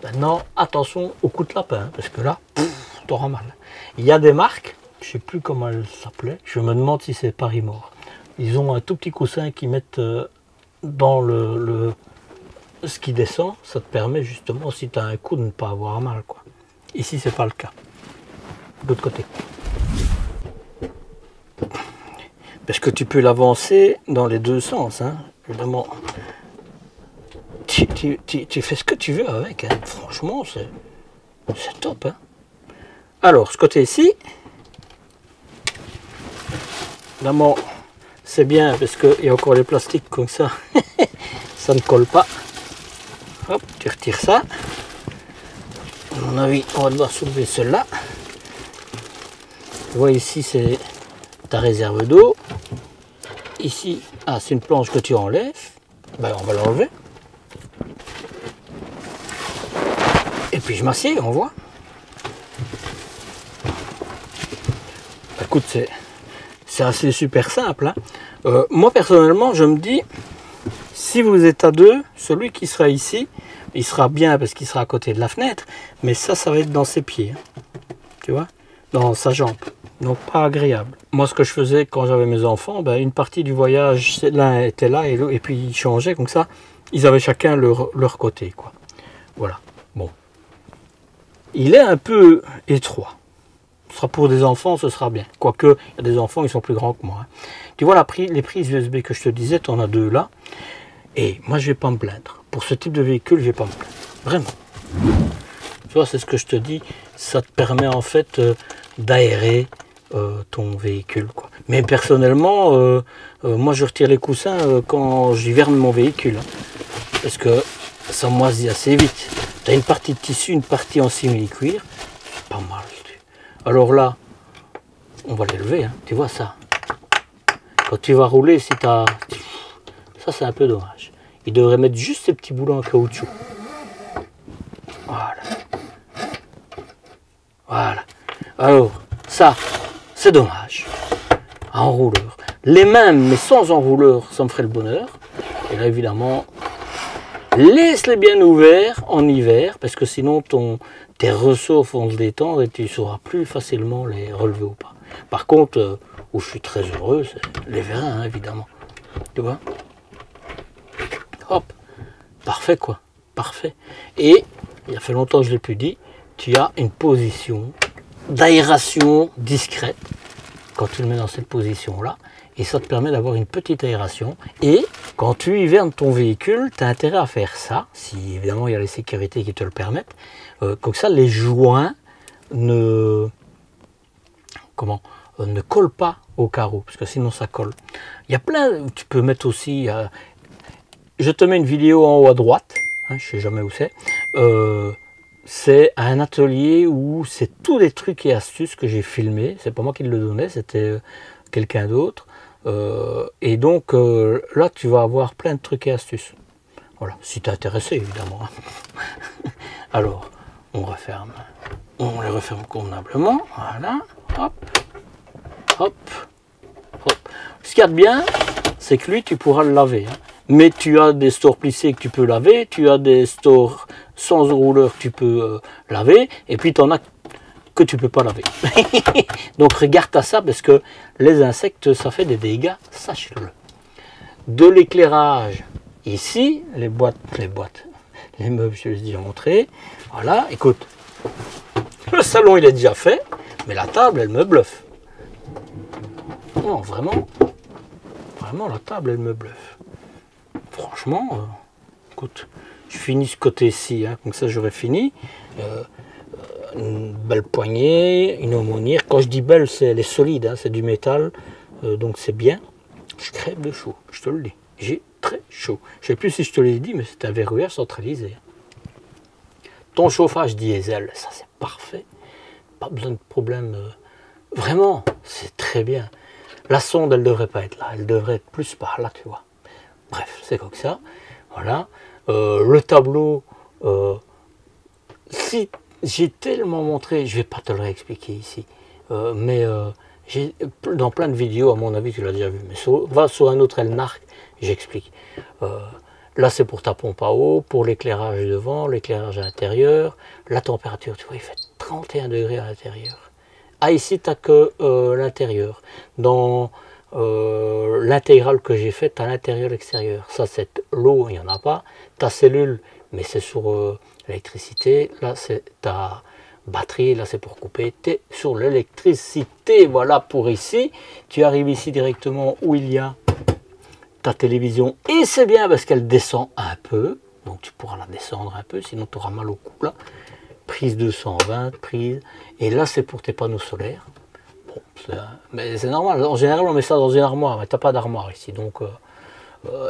S1: Maintenant, attention au coup de lapin, hein, parce que là, tu auras mal. Il y a des marques, je ne sais plus comment elles s'appelaient. Je me demande si c'est Paris-Mort. Ils ont un tout petit coussin qu'ils mettent... dans ce qui descend, ça te permet justement, si tu as un coup, de ne pas avoir mal, quoi. Ici, c'est pas le cas. De l'autre côté. Parce que tu peux l'avancer dans les deux sens, hein. Évidemment. Tu fais ce que tu veux avec, hein. Franchement, c'est top, hein. Alors, ce côté-ci, évidemment, c'est bien parce qu'il y a encore les plastiques comme ça, ça ne colle pas. Hop, tu retires ça. À mon avis, on va devoir soulever celle-là. Tu vois, ici, c'est ta réserve d'eau. Ici, ah, c'est une planche que tu enlèves. Ben, on va l'enlever. Et puis je m'assieds, on voit. Écoute, c'est assez super simple. Hein. Moi, personnellement, je me dis, si vous êtes à deux, celui qui sera ici, il sera bien parce qu'il sera à côté de la fenêtre, mais ça va être dans ses pieds. Hein. Tu vois, dans sa jambe. Donc, pas agréable. Moi, ce que je faisais quand j'avais mes enfants, ben, une partie du voyage, l'un était là et puis ils changeaient comme ça. Ils avaient chacun leur côté, quoi. Voilà. Bon. Il est un peu étroit. Ce sera pour des enfants, ce sera bien. Quoique, il y a des enfants qui sont plus grands que moi. Hein. Tu vois, les prises USB que je te disais, tu en as deux là. Et moi, je ne vais pas me plaindre. Pour ce type de véhicule, je ne vais pas me plaindre. Vraiment. Tu vois, c'est ce que je te dis. Ça te permet en fait d'aérer ton véhicule, quoi. Mais personnellement, moi, je retire les coussins quand j'hiverne mon véhicule. Hein, parce que ça moisit assez vite. Tu as une partie de tissu, une partie en simili-cuir. C'est pas mal. Alors là, on va l'élever. Hein. Tu vois ça. Quand tu vas rouler, si tu as... Ça, c'est un peu dommage. Il devrait mettre juste ces petits boulons en caoutchouc. Voilà. Voilà. Alors, ça, c'est dommage. Enrouleur. Les mêmes, mais sans enrouleur, ça me ferait le bonheur. Et là, évidemment, laisse-les bien ouverts en hiver, parce que sinon, tes ressorts vont se détendre et tu ne sauras plus facilement les relever ou pas. Par contre, où je suis très heureux, c'est les vérins, hein, évidemment. Tu vois? Hop, parfait quoi, parfait. Et, il y a fait longtemps que je ne l'ai plus dit, tu as une position d'aération discrète quand tu le mets dans cette position-là. Et ça te permet d'avoir une petite aération. Et quand tu hivernes ton véhicule, tu as intérêt à faire ça, si évidemment il y a les sécurités qui te le permettent. Comme ça, les joints ne collent pas au carreau, parce que sinon ça colle. Il y a plein, tu peux mettre aussi... je te mets une vidéo en haut à droite, hein, je ne sais jamais où c'est. C'est un atelier où c'est tous des trucs et astuces que j'ai filmés. C'est pas moi qui le donnais, c'était quelqu'un d'autre. Et donc là, tu vas avoir plein de trucs et astuces. Voilà, si tu es intéressé, évidemment. Alors, on referme. On les referme convenablement. Voilà. Hop. Hop. Hop. Ce qu'il y a de bien, c'est que lui, tu pourras le laver. Hein. Mais tu as des stores plissés que tu peux laver. Tu as des stores sans rouleur que tu peux laver. Et puis, tu en as que tu peux pas laver. Donc, regarde à ça parce que les insectes, ça fait des dégâts. Sache-le. De l'éclairage. Ici, les meubles, je les ai déjà montrés. Voilà, écoute, le salon il est déjà fait, mais la table elle me bluffe. Non, vraiment, la table elle me bluffe. Franchement, écoute, je finis ce côté-ci, hein, comme ça j'aurai fini. Une belle poignée, une aumônière. Quand je dis belle, elle est solide, hein, c'est du métal, donc c'est bien. Je crève de chaud, je te le dis. J'ai très chaud. Je ne sais plus si je te l'ai dit, mais c'est un verrouillage centralisé. Ton chauffage diesel, ça c'est parfait. Pas besoin de problème. Vraiment, c'est très bien. La sonde, elle ne devrait pas être là. Elle devrait être plus par là, tu vois. Bref, c'est comme ça. Voilà. Le tableau, si j'ai tellement montré, je ne vais pas te le réexpliquer ici. Mais dans plein de vidéos, à mon avis, tu l'as déjà vu. Mais va sur un autre Elnarc, j'explique. Là, c'est pour ta pompe à eau, pour l'éclairage devant, l'éclairage à l'intérieur, la température, tu vois, il fait 31 degrés à l'intérieur. Ah, ici, tu n'as que l'intérieur. Dans l'intégrale que j'ai faite, à l'intérieur, l'extérieur. Ça, c'est l'eau, il n'y en a pas. Ta cellule, mais c'est sur l'électricité. Là, c'est ta batterie, là, c'est pour couper. Tu es sur l'électricité. Voilà pour ici. Tu arrives ici directement où il y a ta télévision, et c'est bien parce qu'elle descend un peu, donc tu pourras la descendre un peu, sinon tu auras mal au cou là. Prise 220, prise, et là c'est pour tes panneaux solaires. Bon, mais c'est normal, en général on met ça dans une armoire, mais tu n'as pas d'armoire ici, donc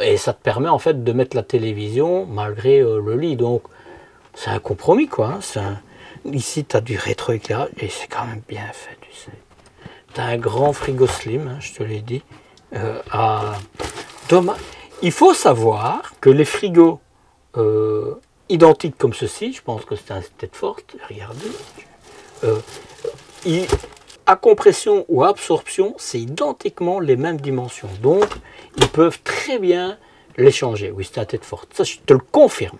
S1: et ça te permet en fait de mettre la télévision malgré le lit, donc c'est un compromis quoi, hein, Ici, tu as du rétroéclairage et c'est quand même bien fait, tu sais. Tu as un grand frigo slim, hein, je te l'ai dit. Dommage. Il faut savoir que les frigos identiques comme ceci, je pense que c'est un Tedford, regardez, à compression ou à absorption, c'est identiquement les mêmes dimensions. Donc, ils peuvent très bien les changer. Oui, c'est un Tedford, ça je te le confirme.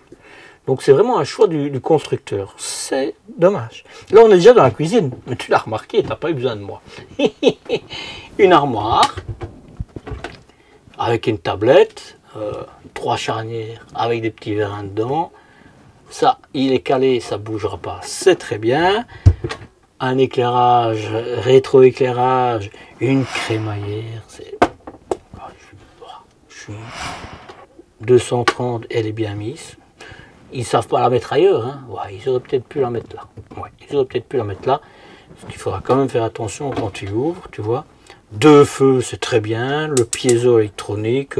S1: Donc, c'est vraiment un choix du constructeur. C'est dommage. Là, on est déjà dans la cuisine, mais tu l'as remarqué, tu n'as pas eu besoin de moi. Une armoire avec une tablette, 3 charnières avec des petits vérins dedans. Ça, il est calé, ça ne bougera pas, c'est très bien. Un éclairage, rétroéclairage, une crémaillère. Je suis 230, elle est bien mise. Ils ne savent pas la mettre ailleurs. Hein. Ouais, ils auraient peut-être pu la mettre là. Ouais, ils auraient peut-être pu la mettre là. Parce qu'il faudra quand même faire attention quand tu ouvres, tu vois. 2 feux, c'est très bien. Le piézo-électronique.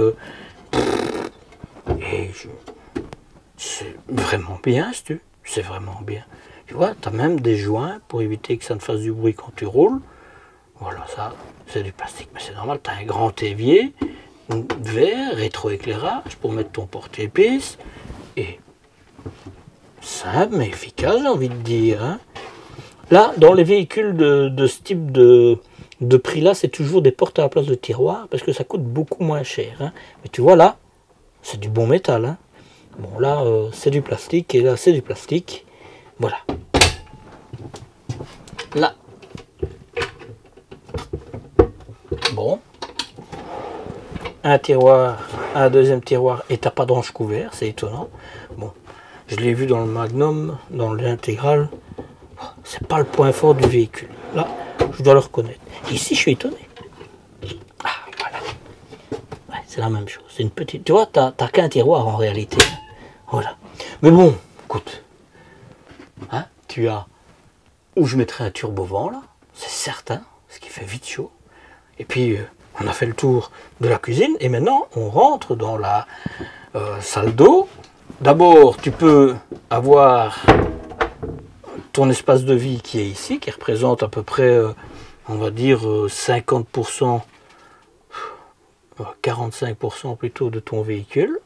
S1: C'est vraiment bien, c'est vraiment bien. Tu vois, tu as même des joints pour éviter que ça ne fasse du bruit quand tu roules. Voilà, ça, c'est du plastique. Mais c'est normal, tu as un grand évier, verre, rétroéclairage pour mettre ton porte-épices. Et simple mais efficace, j'ai envie de dire. Hein. Là, dans les véhicules de ce type de prix-là, c'est toujours des portes à la place de tiroir parce que ça coûte beaucoup moins cher. Hein. Mais tu vois, là, c'est du bon métal. Hein. Bon, là, c'est du plastique et là, c'est du plastique. Voilà. Là. Bon. Un tiroir, un deuxième tiroir et t'as pas de range couvert, c'est étonnant. Bon, je l'ai vu dans le Magnum, dans l'intégrale. C'est pas le point fort du véhicule. Là, je dois le reconnaître. Ici, je suis étonné. Ah, voilà. Ouais, c'est la même chose. C'est une petite. Tu vois, t'as qu'un tiroir en réalité. Voilà. Mais bon, écoute. Hein, tu as. Où je mettrai un turbo-vent là, c'est certain, ce qui fait vite chaud. Et puis, on a fait le tour de la cuisine et maintenant, on rentre dans la salle d'eau. D'abord, tu peux avoir ton espace de vie qui est ici, qui représente à peu près, on va dire, 50%, 45% plutôt de ton véhicule.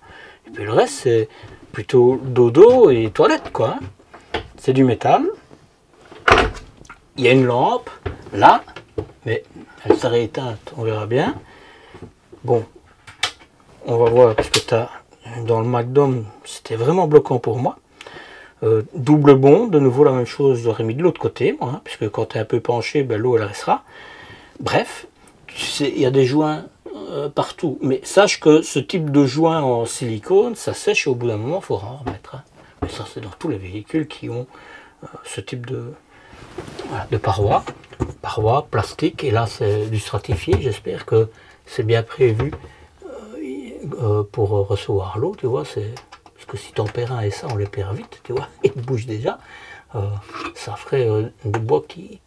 S1: Et puis le reste, c'est plutôt dodo et toilette, quoi. C'est du métal. Il y a une lampe, là, mais elle serait éteinte, on verra bien. Bon, on va voir, parce que dans le Magnum, c'était vraiment bloquant pour moi. Double bond, de nouveau la même chose, j'aurais mis de l'autre côté, moi, hein, puisque quand tu es un peu penché, ben, l'eau elle restera. Bref, il y a des joints partout, mais sache que ce type de joint en silicone, ça sèche et au bout d'un moment, il faudra en remettre. Hein. Mais ça, c'est dans tous les véhicules qui ont ce type de parois. Parois, plastique, et là c'est du stratifié, j'espère que c'est bien prévu pour recevoir l'eau, tu vois, parce que si t'en perds un et ça, on les perd vite, tu vois, ils bougent déjà, ça ferait des bois qui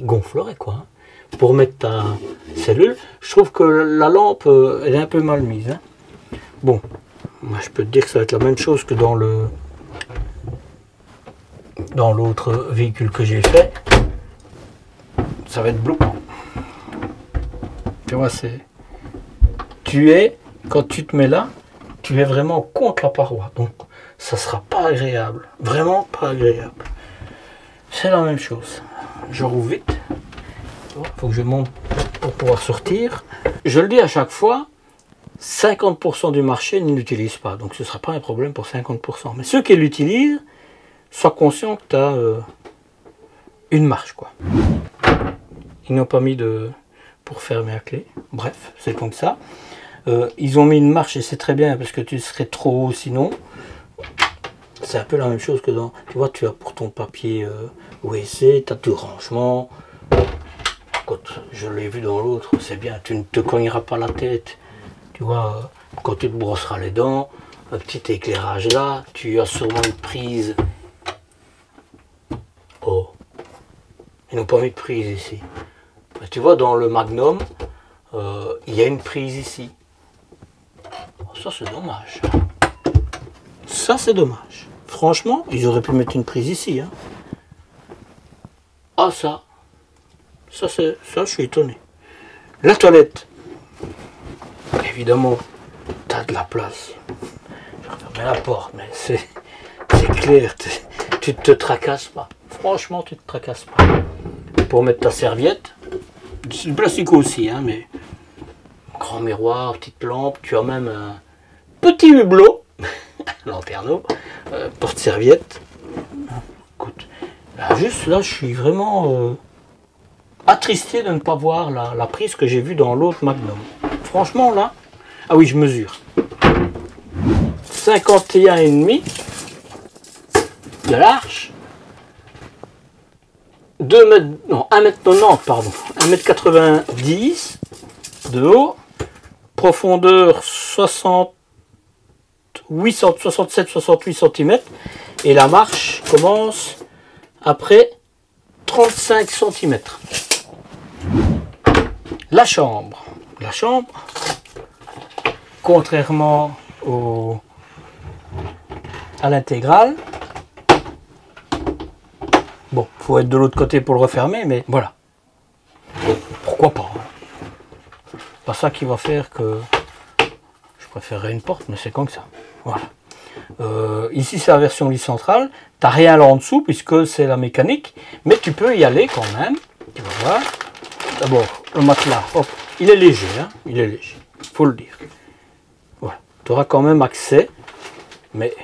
S1: gonfleraient, quoi. Hein. Pour mettre ta cellule, je trouve que la lampe, elle est un peu mal mise. Hein. Bon, moi je peux te dire que ça va être la même chose que dans l'autre véhicule que j'ai fait. Ça va être bloquant. Tu vois, quand tu te mets là, tu es vraiment contre la paroi. Donc, ça sera pas agréable. Vraiment pas agréable. C'est la même chose. Je roule vite. Il faut que je monte pour pouvoir sortir. Je le dis à chaque fois, 50% du marché ne l'utilise pas. Donc, ce ne sera pas un problème pour 50%. Mais ceux qui l'utilisent, sois conscient que tu as une marche, quoi. Ils n'ont pas mis pour fermer la clé. Bref, c'est comme ça. Ils ont mis une marche et c'est très bien parce que tu serais trop haut sinon. C'est un peu la même chose que dans... Tu vois, tu as pour ton papier WC, tu as tout rangement. Écoute, je l'ai vu dans l'autre, c'est bien. Tu ne te cogneras pas la tête. Tu vois, quand tu te brosseras les dents, un petit éclairage là. Tu as sûrement une prise. Oh. Ils n'ont pas mis de prise ici. Tu vois, dans le Magnum, il y a une prise ici. Ça, c'est dommage. Ça, c'est dommage. Franchement, ils auraient pu mettre une prise ici. Hein. Ah ça, je suis étonné. La toilette. Évidemment, tu as de la place. Je referme la porte, mais c'est clair, tu te tracasses pas. Franchement, tu te tracasses pas. Pour mettre ta serviette, c'est du plastique aussi, hein, mais grand miroir, petite lampe, tu as même un petit hublot, lanterneau, porte-serviette. Écoute, là, juste là, je suis vraiment attristé de ne pas voir la prise que j'ai vue dans l'autre Magnum. Franchement, là, ah oui, je mesure. 51,5 de large, 1m90, pardon, 1m90 de haut, profondeur 67-68 cm, et la marche commence après 35 cm. La chambre, contrairement à l'intégrale, bon, faut être de l'autre côté pour le refermer, mais voilà. Pourquoi pas, hein. Pas ça qui va faire que je préférerais une porte, mais c'est comme ça. Voilà. Ici, c'est la version lit centrale. Tu n'as rien là en dessous puisque c'est la mécanique, mais tu peux y aller quand même. Tu vas voir. D'abord, le matelas, hop, il est léger, hein, il est léger, faut le dire. Voilà. Tu auras quand même accès, mais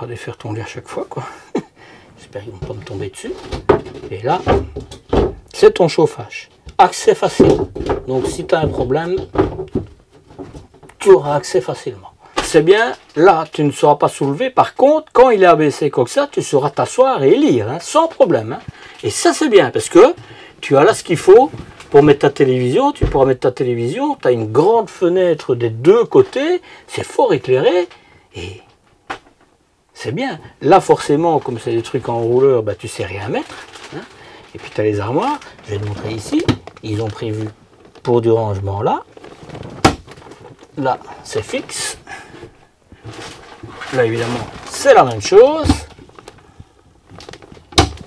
S1: défaire ton lit à chaque fois, quoi. J'espère qu'ils vont pas me tomber dessus. Et là, c'est ton chauffage. Accès facile. Donc si tu as un problème, tu auras accès facilement. C'est bien, là tu ne seras pas soulevé. Par contre, quand il est abaissé comme ça, tu sauras t'asseoir et lire, hein, sans problème. Hein. Et ça c'est bien, parce que tu as là ce qu'il faut pour mettre ta télévision. Tu pourras mettre ta télévision. Tu as une grande fenêtre des deux côtés. C'est fort éclairé. Et c'est bien. Là, forcément, comme c'est des trucs en rouleur, bah, tu sais rien mettre. Hein. Et puis, tu as les armoires. Je vais te montrer ici. Ils ont prévu pour du rangement là. Là, c'est fixe. Là, évidemment, c'est la même chose.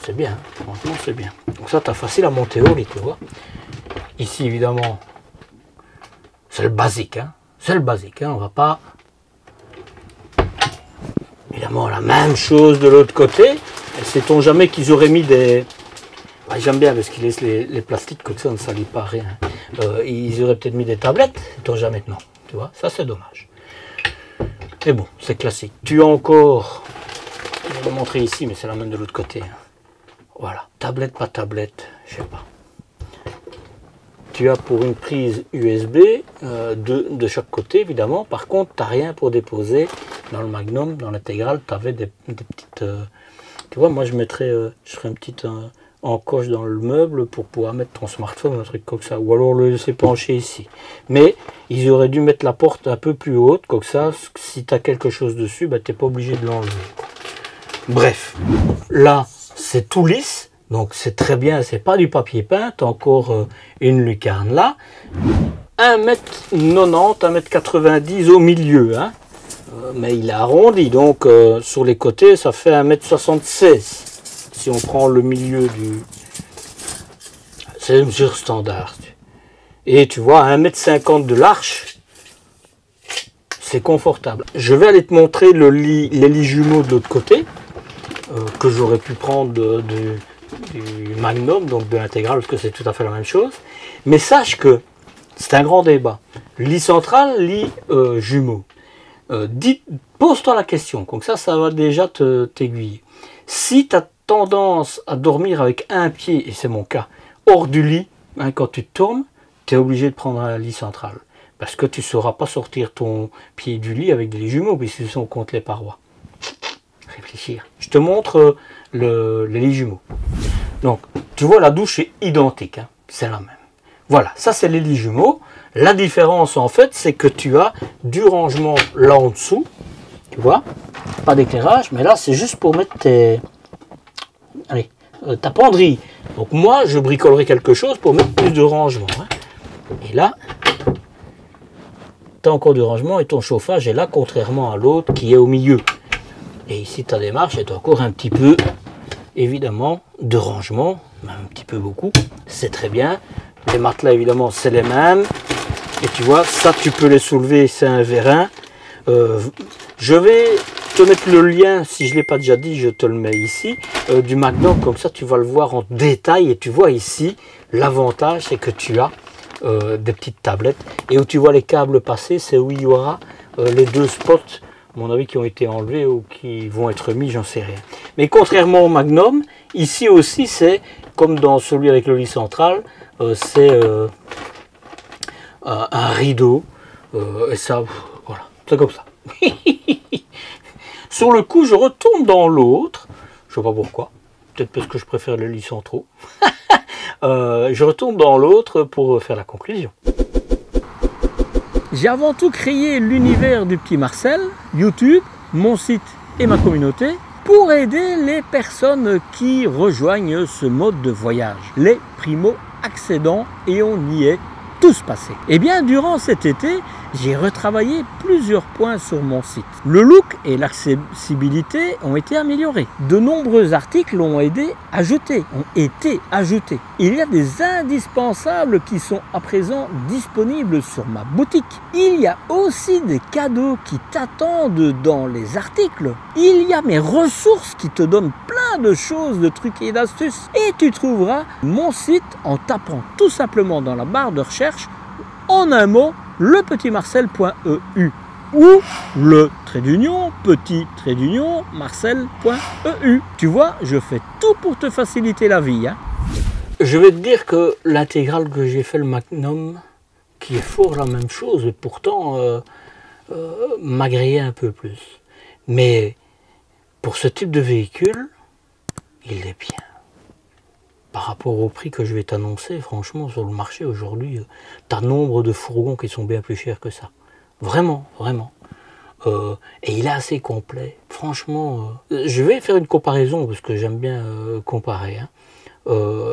S1: C'est bien. Hein. Franchement, c'est bien. Donc ça, tu as facile à monter au lit, tu vois. Ici, évidemment, c'est le basique. Hein. C'est le basique. Hein. On va pas... Évidemment, la même chose de l'autre côté. Sait-on jamais qu'ils auraient mis des... Ouais, j'aime bien parce qu'ils laissent les plastiques comme ça, on ne salit pas rien. Ils auraient peut-être mis des tablettes. Sait-on jamais, non. Tu vois, ça c'est dommage. Mais bon, c'est classique. Tu as encore... Je vais vous montrer ici, mais c'est la même de l'autre côté. Hein. Voilà. Tablette, pas tablette, je sais pas. Tu as pour une prise USB de chaque côté, évidemment. Par contre, tu n'as rien pour déposer. Dans le Magnum, dans l'intégrale, tu avais des petites... tu vois, moi, je ferais une petite encoche dans le meuble pour pouvoir mettre ton smartphone, un truc comme ça. Ou alors le laisser pencher ici. Mais ils auraient dû mettre la porte un peu plus haute, comme ça, si tu as quelque chose dessus, bah, tu n'es pas obligé de l'enlever. Bref, là, c'est tout lisse. Donc c'est très bien, c'est pas du papier peint, tu as encore une lucarne là. 1m90, 1m90 au milieu, hein. Mais il est arrondi, donc sur les côtés ça fait 1m76. Si on prend le milieu du... C'est une mesure standard. Et tu vois, 1m50 de large, c'est confortable. Je vais aller te montrer les lits jumeaux de l'autre côté, que j'aurais pu prendre du Magnum, donc de l'intégrale, parce que c'est tout à fait la même chose. Mais sache que c'est un grand débat. Lit central, lit jumeaux. Pose-toi la question, comme ça va déjà t'aiguiller. Si tu as tendance à dormir avec un pied, et c'est mon cas, hors du lit, hein, quand tu te tournes, tu es obligé de prendre un lit central. Parce que tu ne sauras pas sortir ton pied du lit avec des jumeaux, puisqu'ils sont contre les parois. Réfléchir. Je te montre les lits jumeaux. Donc, tu vois, la douche est identique, hein, c'est la même. Voilà, ça c'est les lits jumeaux. La différence, en fait, c'est que tu as du rangement là en dessous. Tu vois, pas d'éclairage, mais là, c'est juste pour mettre ta penderie. Donc moi, je bricolerai quelque chose pour mettre plus de rangement. Hein. Et là, tu as encore du rangement et ton chauffage est là, contrairement à l'autre qui est au milieu. Et ici, ta démarche est encore un petit peu, évidemment, de rangement, même un petit peu beaucoup. C'est très bien. Les matelas, évidemment, c'est les mêmes. Et tu vois, ça, tu peux les soulever, c'est un vérin. Je vais te mettre le lien, si je ne l'ai pas déjà dit, je te le mets ici, du Magnum, comme ça tu vas le voir en détail. Et tu vois ici, l'avantage, c'est que tu as des petites tablettes. Et où tu vois les câbles passer, c'est où il y aura les deux spots, à mon avis, qui ont été enlevés ou qui vont être mis, j'en sais rien. Mais contrairement au Magnum, ici aussi, c'est comme dans celui avec le lit central, c'est un rideau. Et ça, voilà, c'est comme ça. Sur le coup, je retourne dans l'autre. Je ne sais pas pourquoi. Peut-être parce que je préfère le lit centraux. Je retourne dans l'autre pour faire la conclusion. J'ai avant tout créé l'univers du petit Marcel, YouTube, mon site et ma communauté, pour aider les personnes qui rejoignent ce mode de voyage, les primo-accédants, et on y est tous passés. Et bien, durant cet été, j'ai retravaillé plusieurs points sur mon site. Le look et l'accessibilité ont été améliorés. De nombreux articles ont été ajoutés. Il y a des indispensables qui sont à présent disponibles sur ma boutique. Il y a aussi des cadeaux qui t'attendent dans les articles. Il y a mes ressources qui te donnent plein de choses, de trucs et d'astuces. Et tu trouveras mon site en tapant tout simplement dans la barre de recherche, en un mot, lepetitmarcel.eu ou le _marcel.eu. Tu vois, je fais tout pour te faciliter la vie. Hein. Je vais te dire que l'intégrale que j'ai fait le Magnum, qui est fort la même chose, et pourtant m'a grillé un peu plus. Mais pour ce type de véhicule, il est bien. Par rapport au prix que je vais t'annoncer, franchement, sur le marché aujourd'hui, tu as nombre de fourgons qui sont bien plus chers que ça. Vraiment, vraiment. Et il est assez complet. Franchement, je vais faire une comparaison, parce que j'aime bien comparer. Hein.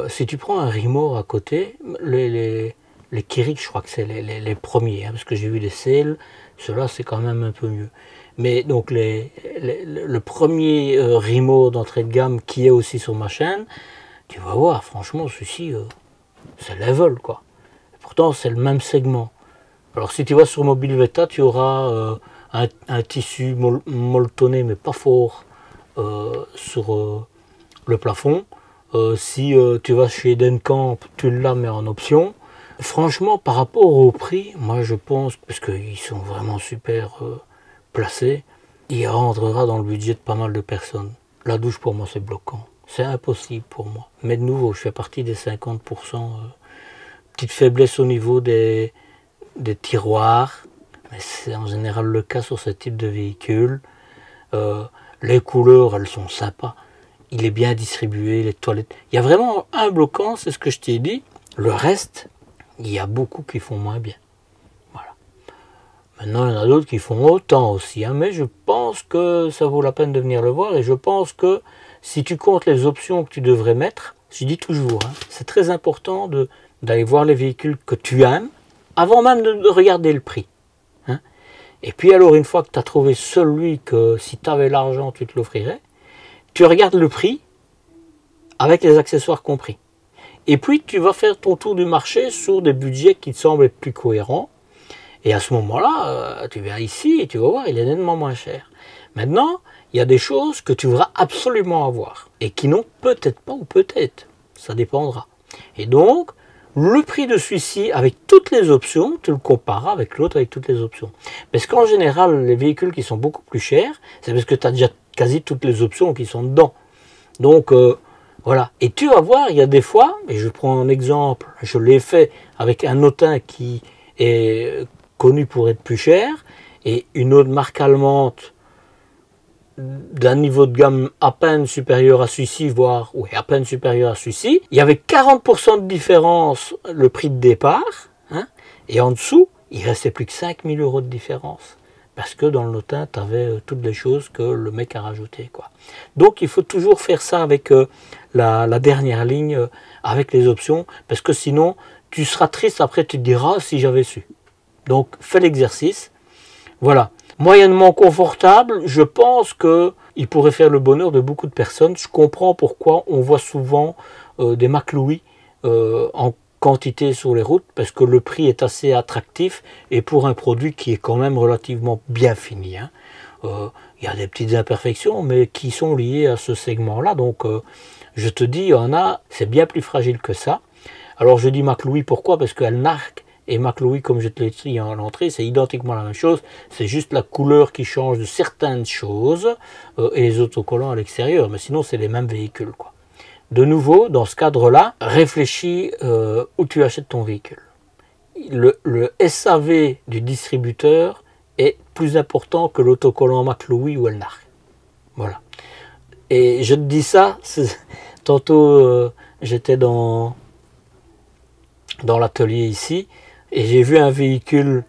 S1: Si tu prends un Rimor à côté, les Keurig, je crois que c'est les premiers, hein, parce que j'ai vu les Sail, ceux-là c'est quand même un peu mieux. Mais donc le premier Rimor d'entrée de gamme qui est aussi sur ma chaîne, tu vas voir, franchement, celui-ci, c'est level, quoi. Et pourtant, c'est le même segment. Alors, si tu vas sur Mobile Veta, tu auras un tissu molletonné, mais pas fort, sur le plafond. Si tu vas chez Denkamp, tu l'as, mais en option. Franchement, par rapport au prix, moi, je pense, parce qu'ils sont vraiment super placés, il rentrera dans le budget de pas mal de personnes. La douche, pour moi, c'est bloquant. C'est impossible pour moi. Mais de nouveau, je fais partie des 50%. Petite faiblesse au niveau des tiroirs. Mais c'est en général le cas sur ce type de véhicule. Les couleurs, elles sont sympas. Il est bien distribué, les toilettes. Il y a vraiment un bloquant, c'est ce que je t'ai dit. Le reste, il y a beaucoup qui font moins bien. Voilà. Maintenant, il y en a d'autres qui font autant aussi. Hein, mais je pense que ça vaut la peine de venir le voir. Et je pense que si tu comptes les options que tu devrais mettre, je dis toujours, hein, c'est très important d'aller voir les véhicules que tu aimes, avant même de regarder le prix. Hein. Et puis alors, une fois que tu as trouvé celui que, si tu avais l'argent, tu te l'offrirais, tu regardes le prix, avec les accessoires compris. Et puis, tu vas faire ton tour du marché sur des budgets qui te semblent être plus cohérents. Et à ce moment-là, tu viens ici et tu vas voir, il est nettement moins cher. Maintenant, il y a des choses que tu voudras absolument avoir et qui n'ont peut-être pas ou peut-être, ça dépendra. Et donc, le prix de celui-ci avec toutes les options, tu le compareras avec l'autre avec toutes les options. Parce qu'en général, les véhicules qui sont beaucoup plus chers, c'est parce que tu as déjà quasi toutes les options qui sont dedans. Donc, voilà. Et tu vas voir, il y a des fois, et je prends un exemple, je l'ai fait avec un Autun qui est connu pour être plus cher, et une autre marque allemande d'un niveau de gamme à peine supérieur à celui-ci, voire à peine supérieur à celui-ci, il y avait 40% de différence le prix de départ, hein, et en dessous, il restait plus que 5000 € de différence. Parce que dans le Autun, tu avais toutes les choses que le mec a rajoutées, quoi. Donc il faut toujours faire ça avec la dernière ligne, avec les options, parce que sinon, tu seras triste, après tu te diras, si j'avais su. Donc fais l'exercice. Voilà. Moyennement confortable, je pense qu'il pourrait faire le bonheur de beaucoup de personnes. Je comprends pourquoi on voit souvent des McLouis en quantité sur les routes, parce que le prix est assez attractif et pour un produit qui est quand même relativement bien fini. Hein. Il y a des petites imperfections, mais qui sont liées à ce segment-là. Donc je te dis, il y en a, c'est bien plus fragile que ça. Alors je dis McLouis, pourquoi? Parce qu'Elnark et McLouis, comme je te l'ai dit en entrée, c'est identiquement la même chose. C'est juste la couleur qui change de certaines choses et les autocollants à l'extérieur. Mais sinon, c'est les mêmes véhicules, quoi. De nouveau, dans ce cadre-là, réfléchis où tu achètes ton véhicule. Le SAV du distributeur est plus important que l'autocollant McLouis ou Elnark. Voilà. Et je te dis ça, tantôt j'étais dans l'atelier ici, et j'ai vu un véhicule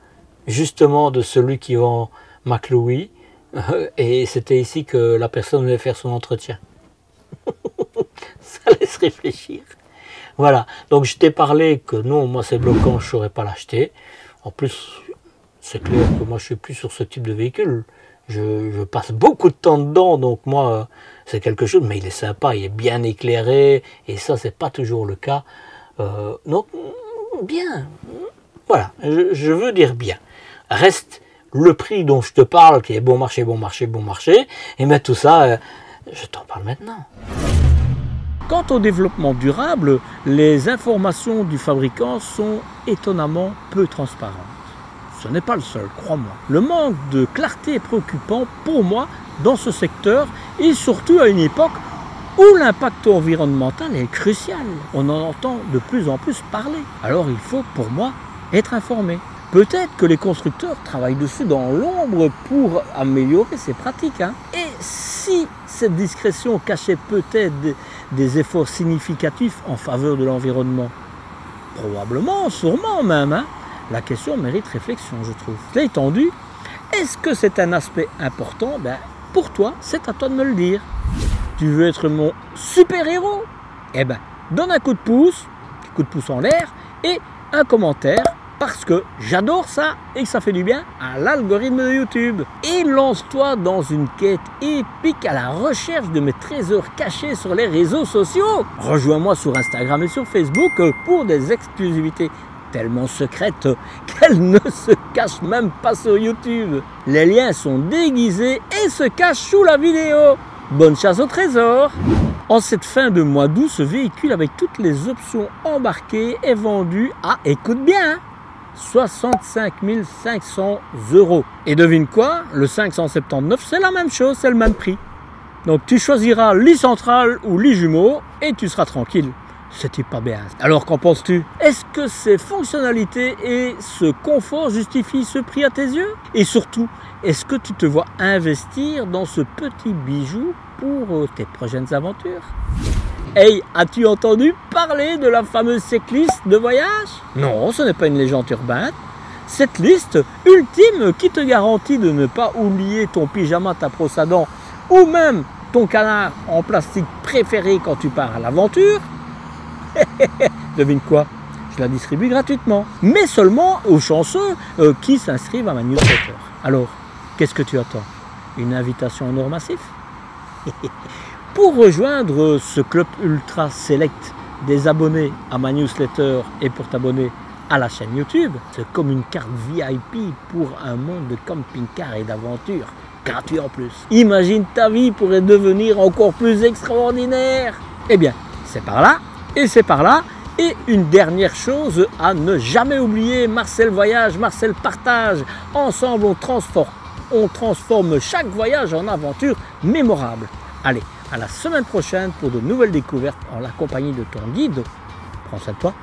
S1: justement de celui qui vend McLouis, et c'était ici que la personne venait faire son entretien. Ça laisse réfléchir. Voilà, donc je t'ai parlé que non, moi c'est bloquant, je ne saurais pas l'acheter. En plus, c'est clair que moi je suis plus sur ce type de véhicule. Je passe beaucoup de temps dedans, donc moi c'est quelque chose, mais il est sympa, il est bien éclairé, et ça c'est pas toujours le cas. Donc bien, voilà, je veux dire bien. Reste le prix dont je te parle, qui est bon marché, bon marché, bon marché, et mettre tout ça, je t'en parle maintenant. Quant au développement durable, les informations du fabricant sont étonnamment peu transparentes. Ce n'est pas le seul, crois-moi. Le manque de clarté est préoccupant pour moi dans ce secteur et surtout à une époque où l'impact environnemental est crucial. On en entend de plus en plus parler. Alors il faut pour moi être informé. Peut-être que les constructeurs travaillent dessus dans l'ombre pour améliorer ces pratiques. Et si cette discrétion cachait peut-être des efforts significatifs en faveur de l'environnement, probablement, sûrement même, la question mérite réflexion, je trouve. Cela étant dit, est-ce que c'est un aspect important? Pour toi, c'est à toi de me le dire. Tu veux être mon super-héros? Eh ben, donne un coup de pouce en l'air et un commentaire parce que j'adore ça et que ça fait du bien à l'algorithme de YouTube. Et lance-toi dans une quête épique à la recherche de mes trésors cachés sur les réseaux sociaux. Rejoins-moi sur Instagram et sur Facebook pour des exclusivités tellement secrètes qu'elles ne se cachent même pas sur YouTube. Les liens sont déguisés et se cachent sous la vidéo. Bonne chasse au trésor! En cette fin de mois d'août, ce véhicule avec toutes les options embarquées est vendu à, écoute bien, 65 500 €. Et devine quoi? Le 579, c'est la même chose, c'est le même prix. Donc tu choisiras lit central ou lit jumeau et tu seras tranquille. C'était pas bien. Alors qu'en penses-tu? Est-ce que ces fonctionnalités et ce confort justifient ce prix à tes yeux? Et surtout, est-ce que tu te vois investir dans ce petit bijou pour tes prochaines aventures? Hey, as-tu entendu parler de la fameuse checklist de voyage? Non, ce n'est pas une légende urbaine. Cette liste ultime qui te garantit de ne pas oublier ton pyjama, ta brosse à dents ou même ton canard en plastique préféré quand tu pars à l'aventure. Devine quoi? Je la distribue gratuitement, mais seulement aux chanceux qui s'inscrivent à ma newsletter. Alors, qu'est-ce que tu attends? Une invitation en or massif? Pour rejoindre ce club ultra select des abonnés à ma newsletter et pour t'abonner à la chaîne YouTube, c'est comme une carte VIP pour un monde de camping-car et d'aventure, gratuit en plus. Imagine ta vie pourrait devenir encore plus extraordinaire. Eh bien, c'est par là. Et c'est par là, et une dernière chose à ne jamais oublier, Marcel Voyage, Marcel Partage, ensemble on transforme chaque voyage en aventure mémorable. Allez, à la semaine prochaine pour de nouvelles découvertes en la compagnie de ton guide. Prends soin de toi.